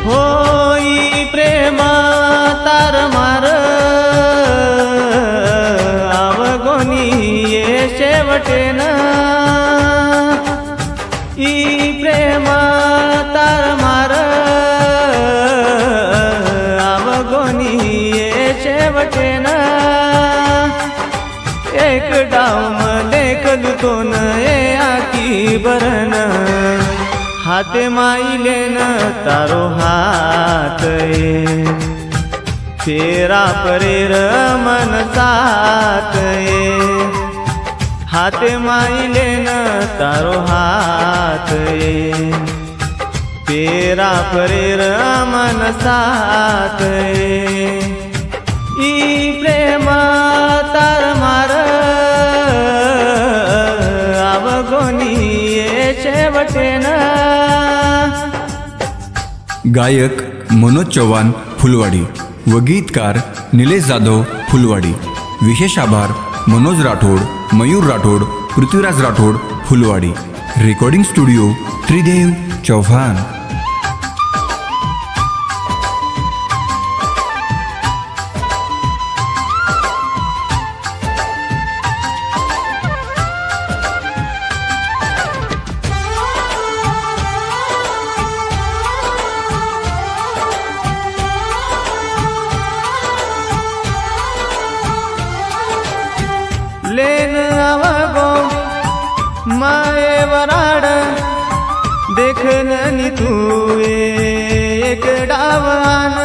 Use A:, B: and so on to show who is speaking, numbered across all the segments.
A: होई प्रेम तार मार आवगोनी ये शेवटेन ई प्रेम तार मार आवगोनी ये शेवटेन एक डाव मले कलतो न ए आकी बरन हाते माईले न तारो हात फेरा परेर मन सात हाते माईले न तारो हात फेरा परेर मन सात ई प्रेम तार मार आवगोनी ये शेवटेन।
B: गायक मनोज चव्हाण फुलवाडी व गीतकार निलेश जाधव फुलवाडी। विशेष आभार मनोज राठोड, मयूर राठोड, पृथ्वीराज राठोड फुलवाडी। रेकॉर्डिंग स्टुडिओ त्रिदेव चव्हाण।
A: लेन आवगो माए वराड देखन नि तू एक डावान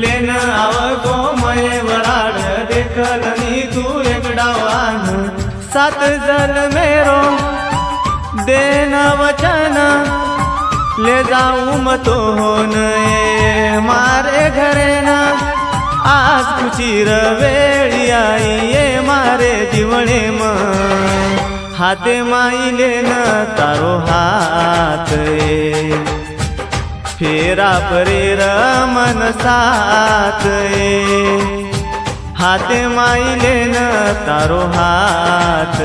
A: लेन आवगो माए वराड देखन नि तू एक डावान सात जल मेरो देन वचन ले जाऊ मतो होन मारे घरे ना आज खुशी रवेळी आई ये मारे जीवने म हाते माईले न तारो हात फेरा परेर मन सात हाते माईले न तारो हात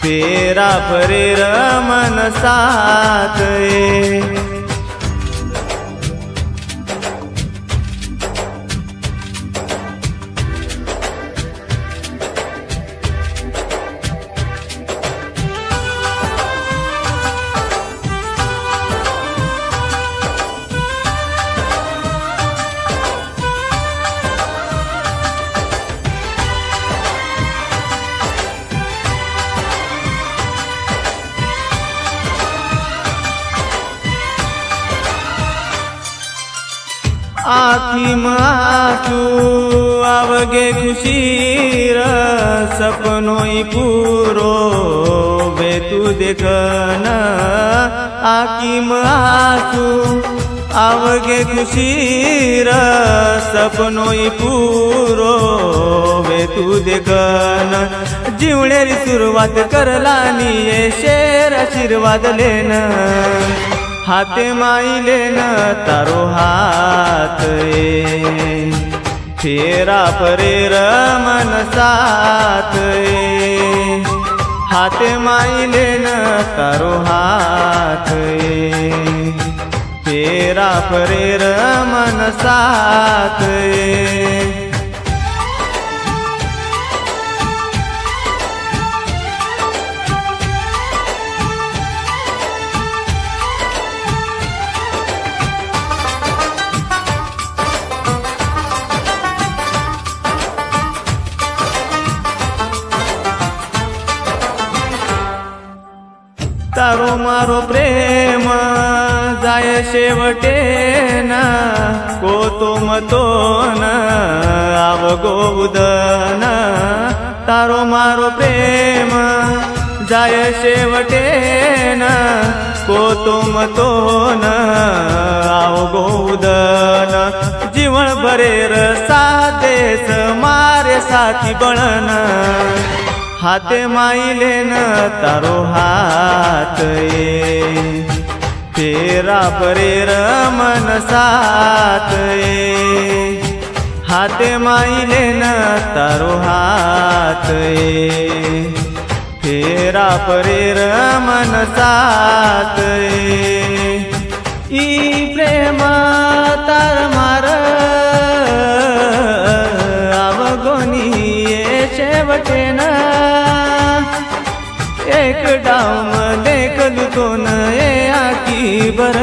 A: फेरा परेर मन सात आखी मासू आवगे खुशीर सपनोई पूरो वे तू देखन आखी मासू आवगे खुशीर सपनोई पूरो वे तू देखन जीवनेरी सुरुवात करलानी ये शेर आशीर्वाद लेन हाते माईले न तारो हात फेरा परेर मन सात हाते माईले न तारो हात फेरा परेर मन सात तारो मारो प्रेम जाय शेवटेन कोतो मतोन आवगो उदन तारो मारो प्रेम जाय शेवटेन कोतो मतोन आवगो उदन जीवन भरेर सादेस मारे साथी बळन हाते माईले न तारो हात फेरा परेर मन सात हाते माईले न तारो हात फेरा परेर मन सात ई प्रेम तार मार अवगोनी ये शेवटेन एक डाव मध्ये कलुतोन ये आकी बर